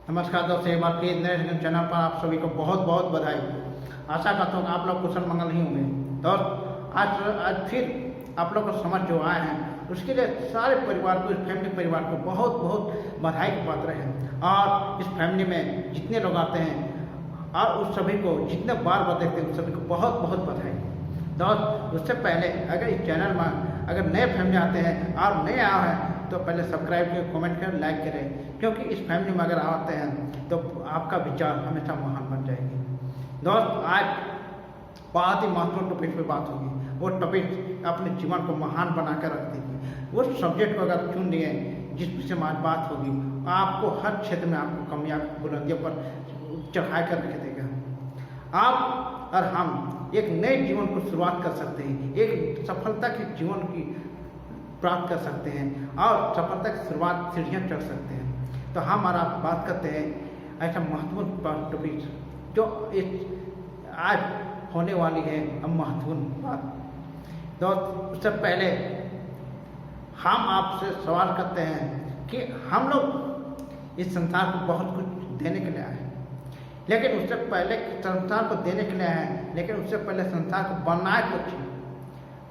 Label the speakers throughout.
Speaker 1: नमस्कार दोस्तों, एक बार फिर नए चैनल पर आप सभी को बहुत बहुत बधाई। आशा करता हूँ कि आप लोग कुशल मंगल नहीं होंगे। दोस्त आज फिर आप लोग को समझ जो आए हैं उसके लिए सारे परिवार को, इस फैमिली परिवार को बहुत बहुत बधाई के पात्र हैं। और इस फैमिली में जितने लोग आते हैं और उस सभी को जितने बार बार देखते हैं उस सभी को बहुत बहुत बधाई। दोस्त उससे पहले अगर इस चैनल में अगर नए फैमिली आते हैं और नए आए हैं तो पहले सब्सक्राइब करें, कमेंट करें, लाइक करें, क्योंकि इस फैमिली में अगर आते हैं तो आपका विचार हमेशा महान बन जाएगी। दोस्त आज बहुत ही महत्वपूर्ण टॉपिक पे बात होगी। वो टॉपिक अपने जीवन को महान बना कर रख देगी। वो सब्जेक्ट को अगर चुन लिए जिस विषय में आज बात होगी, आपको हर क्षेत्र में आपको कामयाब बुलंदियों पर चढ़ा कर रख देगा। आप और हम एक नए जीवन को शुरुआत कर सकते हैं, एक सफलता के जीवन की प्राप्त कर सकते हैं और सफलता की शुरुआत सीढ़ियाँ चढ़ सकते हैं। तो हम और आप बात करते हैं ऐसा महत्वपूर्ण टॉपिक जो इस आज होने वाली है अब महत्वपूर्ण बात। दोस्त उससे पहले हम आपसे सवाल करते हैं कि हम लोग इस संसार को बहुत कुछ देने के लिए आए हैं, लेकिन उससे पहले संसार को देने के लिए आए हैं, लेकिन उससे पहले संसार को बनना कुछ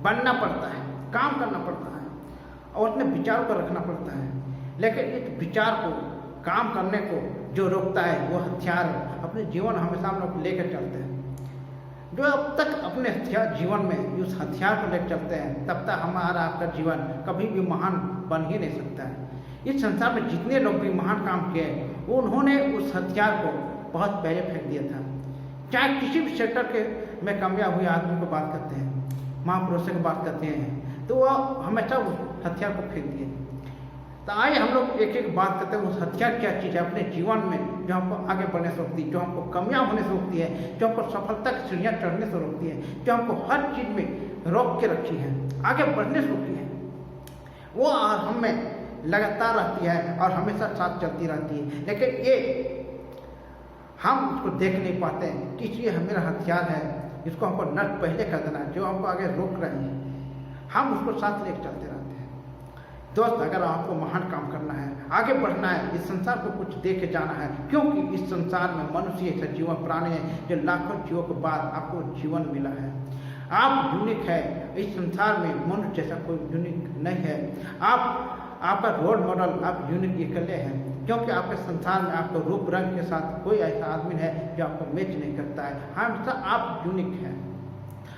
Speaker 1: बनना पड़ता है, काम करना पड़ता है और अपने विचारों को रखना पड़ता है। लेकिन इस विचार को, काम करने को जो रोकता है वो हथियार है। अपने जीवन हमेशा हम लोग लेकर चलते हैं। जो अब तक अपने हथियार जीवन में उस हथियार को लेकर चलते हैं तब तक हमारा आपका जीवन कभी भी महान बन ही नहीं सकता है। इस संसार में जितने लोग भी महान काम किए उन्होंने उस हथियार को बहुत पहले फेंक दिया था। चाहे किसी भी सेक्टर के में कामयाब हुए आदमी को बात करते हैं, महापुरुषों की बात करते हैं, तो वह हमेशा उस हथियार को फेंक दिए। तो आइए हम लोग एक एक बात करते हैं उस हथियार क्या चीज़ है अपने जीवन में जो हमको आगे बढ़ने से रोकती है, जो हमको कामयाब होने से रोकती है, जो हमको सफलता की सीढ़ियाँ चढ़ने से रोकती है, जो हमको हर चीज़ में रोक के रखी है, आगे बढ़ने से रोकती है। वो हमें लगातार रहती है और हमेशा साथ चलती रहती है। लेकिन ये हम उसको देख नहीं पाते हैं कि ये मेरा हथियार है, इसको हमको नष्ट पहले कर देना है, जो हमको आगे रोक रही है। हम उसको साथ लेकर चलते रहते हैं। दोस्त अगर आपको महान काम करना है, आगे बढ़ना है, इस संसार को कुछ दे के जाना है, क्योंकि इस संसार में मनुष्य ऐसा जीवन प्राणी है जो लाखों जीवों के बाद आपको जीवन मिला है। आप यूनिक है, इस संसार में मनुष्य जैसा कोई यूनिक नहीं है। आपका रोल मॉडल आप यूनिक अकेले हैं, क्योंकि आपके संसार में आपको रूप रंग के साथ कोई ऐसा आदमी है जो आपको मैच नहीं करता है। हमेशा आप यूनिक हैं,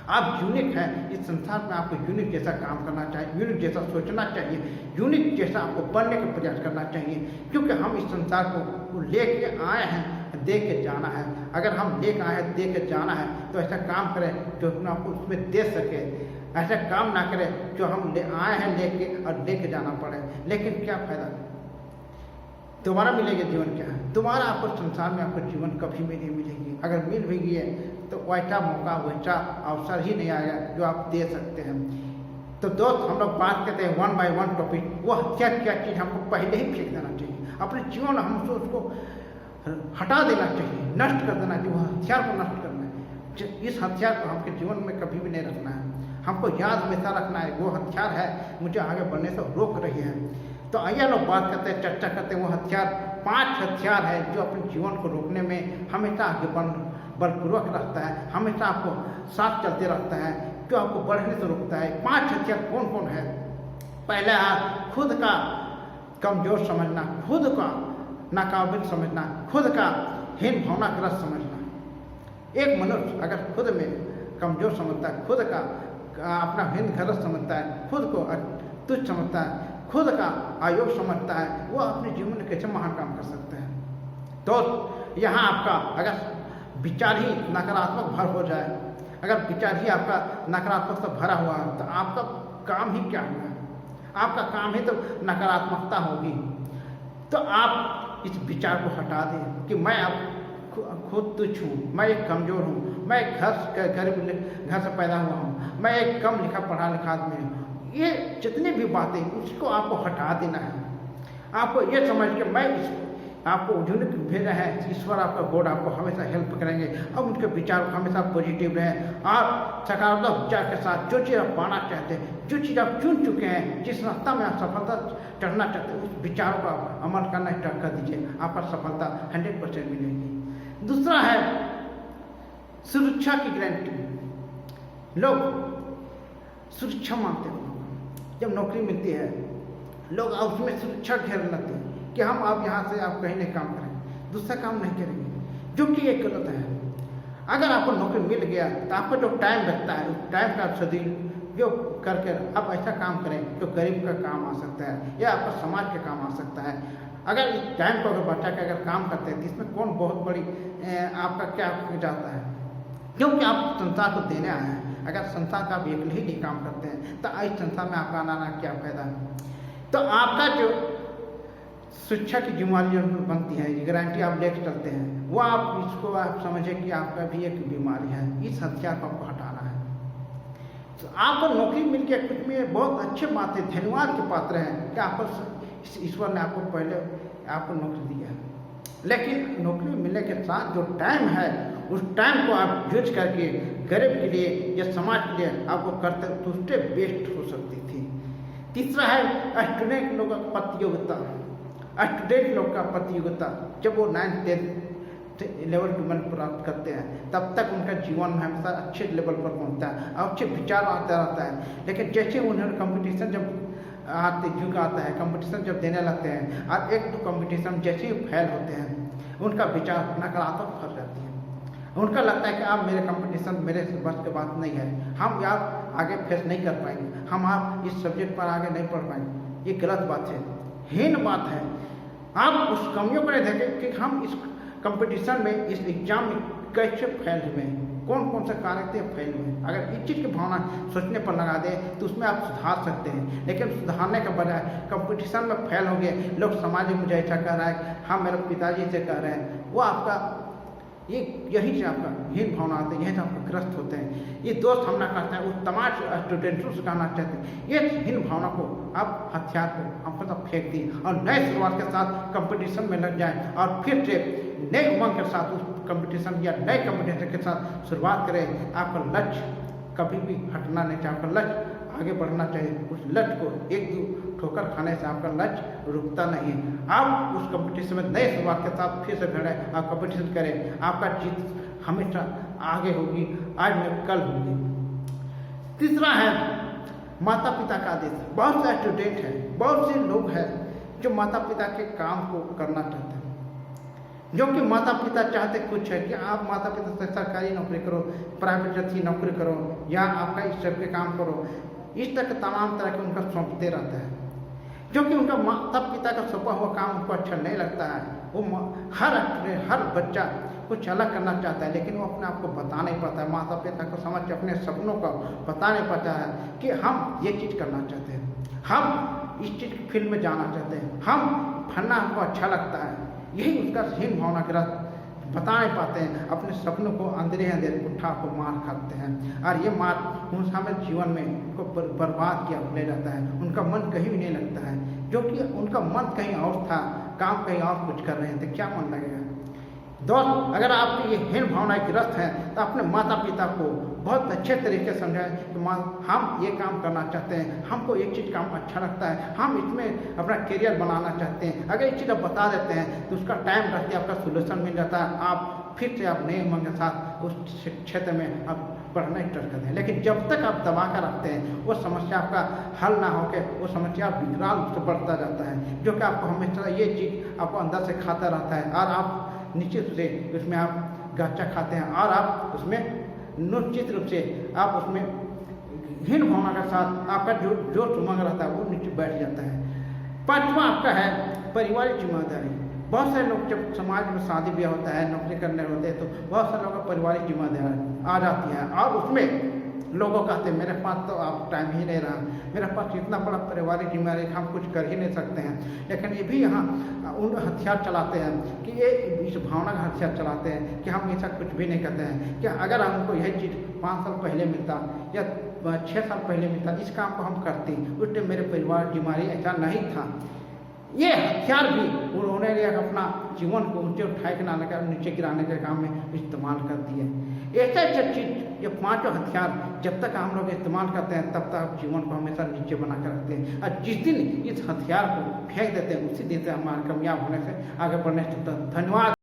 Speaker 1: आप यूनिक हैं। इस संसार में आपको यूनिक जैसा काम करना चाहिए, यूनिक जैसा सोचना चाहिए, यूनिक जैसा आपको बनने का प्रयास करना चाहिए, क्योंकि हम इस संसार को लेके आए हैं, दे के जाना है। अगर हम लेके आए हैं, दे के जाना है, तो ऐसा काम करें जो हम आपको उसमें दे सके। ऐसा काम ना करें जो हम ले आए हैं लेके और लेके जाना पड़े। लेकिन क्या फ़ायदा, दोबारा मिलेगा जीवन क्या है? दोबारा आपको संसार में आपको जीवन कभी भी नहीं मिलेगी। अगर मिल भी गई है तो वैसा मौका, वैसा अवसर ही नहीं आएगा जो आप दे सकते हैं। तो दोस्त हम लोग बात करते हैं वन बाय वन टॉपिक। वो हथियार क्या चीज़ हमको पहले ही फेंक देना चाहिए अपने जीवन, हमसे उसको हटा देना चाहिए, नष्ट कर देना चाहिए। वो हथियार को नष्ट करना है। इस हथियार को हमके जीवन में कभी भी नहीं रखना है। हमको याद हमेशा रखना है वो हथियार है मुझे आगे बढ़ने से रोक रही है। तो आइए लोग बात करते हैं, चर्चा करते हैं वो हथियार। 5 हथियार है जो अपने जीवन को रोकने में हमेशा आगे बलपूर्वक रखता है, हमेशा आपको साथ चलते रहता है, जो आपको बढ़ने से रोकता है। 5 हथियार कौन कौन है? पहला है खुद का कमजोर समझना, खुद का नाकाबिल समझना, खुद का हीन भावनाग्रस्त समझना। एक मनुष्य अगर खुद में कमजोर समझता है, खुद का अपना हीन ग्रस्त समझता है, खुद को तुच्छ समझता है, खुद का आयोग समझता है, वो अपने जीवन में कैसे महान काम कर सकते हैं। तो यहाँ आपका अगर विचार ही नकारात्मक भर हो जाए, अगर विचार ही आपका नकारात्मक से भरा हुआ है, तो आपका काम ही क्या हुआ? आपका काम ही तो नकारात्मकता होगी। तो आप इस विचार को हटा दें कि मैं अब खुद तुच्छ हूँ, मैं एक कमज़ोर हूँ, मैं एक गरीब घर से पैदा हुआ हूँ, मैं एक कम लिखा पढ़ा लिखा आदमी हूँ। ये जितनी भी बातें उसको आपको हटा देना है। आपको ये समझ के मैं आपको यूनिक भेजा है, ईश्वर आपका गॉड आपको हमेशा हेल्प करेंगे। अब उनके विचार हमेशा पॉजिटिव रहे और सकारात्मक विचार के साथ जो चीज़ आप पाना चाहते हैं, जो चीज़ आप चुन चुके हैं, जिस रास्ता में आप सफलता चढ़ना चाहते हैं, उस विचारों का अमल करना स्टार्ट कर दीजिए, आपका सफलता 100% मिलेगी। दूसरा है सुरक्षा की गारंटी। लोग सुरक्षा मांगते हैं, जब नौकरी मिलती है लोग उसमें सुरक्षा घेर लेते हैं कि हम अब यहाँ से आप कहीं नहीं काम करेंगे, दूसरा काम नहीं करेंगे, जो कि एक गलत है। अगर आपको नौकरी मिल गया तो आपको जो टाइम लगता है उस टाइम का आप सदुपयोग करके आप ऐसा काम करें जो गरीब का काम आ सकता है या आपका समाज के काम आ सकता है। अगर इस टाइम को अगर बचा के अगर काम करते हैं तो इसमें कौन बहुत बड़ी आपका क्या जाता है, क्योंकि आप संसार को देने आए हैं। अगर संसार का आप एक ही काम करते हैं तो इस संसार में आपका आना क्या फायदा है। तो आपका जो शिक्षा की जिम्मेदारी बनती है, ये गारंटी आप लेकर चलते हैं, वो आप इसको आप समझें कि आपका भी एक बीमारी है, इस हथियार को आपको हटाना है। तो आपको नौकरी मिल गया, कुछ में बहुत अच्छे बात है, धन्यवाद के पात्र हैं कि आपको ईश्वर ने आपको पहले आपको नौकरी दिया है। लेकिन नौकरी मिलने के साथ जो टाइम है उस टाइम को आप यूज करके गरीब के लिए या समाज के लिए आपको करते तो उससे बेस्ट हो सकती थी। तीसरा है स्टूडेंट लोग का प्रतियोगिता। स्टूडेंट लोग का प्रतियोगिता जब वो 9th 10th लेवल 12 प्राप्त करते हैं तब तक उनका जीवन में हमेशा अच्छे लेवल पर पहुंचता है और अच्छे विचार आता रहता है। लेकिन जैसे उन्हें कंपटीशन जब युग आता है, कंपटीशन जब देने लगते हैं और 1-2 कंपटीशन जैसे ही फेल होते हैं उनका विचार नकारात्मक फंस जाती है। उनका लगता है कि आप मेरे कंपटीशन मेरे बस के बात नहीं है, हम आप आगे फेस नहीं कर पाएंगे, हम आप इस सब्जेक्ट पर आगे नहीं पढ़ पाएंगे। ये गलत बात है, हीन बात है। आप उस कमियों को नहीं देखें कि हम इस कंपटीशन में इस एग्जाम में कैसे फेल हुए हैं, कौन कौन से कार्य थे फेल हुए। अगर इस चीज़ की भावना सोचने पर लगा दें तो उसमें आप सुधार सकते हैं। लेकिन सुधारने के बजाय कंपटीशन में फेल हो गए, लोग समाज में मुझे ऐसा कह रहा है, हाँ मेरे पिताजी से कह रहे हैं, वो आपका यही से आपका हीन भावना आते हैं, यही से आपका ग्रस्त होते हैं। ये दोस्त हमला करते हैं, उस तमाम स्टूडेंट्सों से कहना चाहते हैं ये हीन भावना को आप हथियार को हम सब फेंक दिए और नए शुरुआत के साथ कंपटीशन में लग जाएं और फिर से नए उमंग के साथ उस कंपटीशन या नए कंपटीशन के साथ शुरुआत करें। आपका लक्ष्य कभी भी हटना नहीं चाहिए, आपका लक्ष्य आगे बढ़ना चाहिए। उस लक्ष्य को 1-2 ठोकर खाने से आपका लक्ष्य रुकता नहीं है। आप उस कंपटीशन में नए शुरुआत के साथ फिर से भिड़ें, आप कंपटीशन करें, आपका जीत हमेशा आगे होगी, आज में कल होगी। तीसरा है माता पिता का आदेश। बहुत से स्टूडेंट हैं, बहुत से लोग हैं जो माता पिता के काम को करना चाहते हैं, जो कि माता पिता चाहते कुछ है कि आप माता पिता से सरकारी नौकरी करो, प्राइवेट अच्छी नौकरी करो या आपका इस सब के काम करो, इस तरह के तमाम तरह के उनका सौंपते रहता है, जो कि उनका माता पिता का सौंपा हुआ काम उनको अच्छा नहीं लगता है। वो हर बच्चा कुछ अलग करना चाहता है, लेकिन वो अपने आप को बता नहीं पाता है, माता पिता को समझ के अपने सपनों को बता नहीं पाता है कि हम ये चीज़ करना चाहते हैं, हम इस चीज़ की फील्ड में जाना चाहते हैं, हम फलना हमको अच्छा लगता है। यही उसका हीन भावना ग्रस्त बता नहीं पाते हैं, अपने सपनों को अंधेरे उठा को मार खाते हैं और ये मार हमें जीवन में उनको बर्बाद किया ले जाता है। उनका मन कहीं भी नहीं लगता है, जो कि उनका मन कहीं और था, काम कहीं और कुछ कर रहे थे, क्या मन लगेगा। दोस्त, अगर आपकी ये हीन भावना ग्रस्त है तो अपने माता पिता को बहुत अच्छे तरीके से समझाएं कि माँ हम ये काम करना चाहते हैं, हमको एक चीज़ काम अच्छा लगता है, हम इसमें अपना करियर बनाना चाहते हैं। अगर ये चीज़ आप बता देते हैं तो उसका टाइम रहते आपका सोल्यूशन मिल जाता है, आप फिर से आप नए उमंग के साथ उस क्षेत्र में आप पढ़ना स्टार्ट करते हैं। लेकिन जब तक आप दबा कर रखते हैं वो समस्या आपका हल ना होकर वो समस्या विकराल रूप से बढ़ता जाता है, जो कि आपको हमेशा ये चीज़ आपको अंदर से खाता रहता है और आप निश्चित रूप से उसमें आप गाचा खाते हैं और आप उसमें निश्चित रूप से आप उसमें हीन भावना के साथ आपका जो उमंग रहता है वो नीचे बैठ जाता है। पांचवा आपका है पारिवारिक जिम्मेदारी। बहुत सारे लोग जब समाज में शादी ब्याह होता है, नौकरी करने होते हैं, तो बहुत सारे लोगों का पारिवारिक जिम्मेदारी आ जाती है और उसमें लोगों कहते हैं मेरे पास तो आप टाइम ही नहीं रहा, मेरे पास इतना बड़ा पारिवारिक जिम्मेदारी हम कुछ कर ही नहीं सकते हैं। लेकिन ये भी यहाँ उन हथियार चलाते हैं कि ये इस भावना का हथियार चलाते हैं कि हम ऐसा कुछ भी नहीं करते हैं कि अगर हमको यही चीज़ 5 साल पहले मिलता या 6 साल पहले मिलता, इस काम को हम करते, उस टाइम मेरे परिवार जिम्मेदारी ऐसा नहीं था। ये हथियार भी उन्होंने अपना जीवन को ऊंचे उठाए के नाने का नीचे गिराने के काम में इस्तेमाल करती है। ऐसे ऐसे चीज ये पांचों हथियार जब तक हम लोग इस्तेमाल करते हैं तब तक जीवन को हमेशा नीचे बना कर रखते हैं, और जिस दिन इस हथियार को फेंक देते हैं उसी दिन से हमारे कामयाब होने से आगे बढ़ने से धन्यवाद।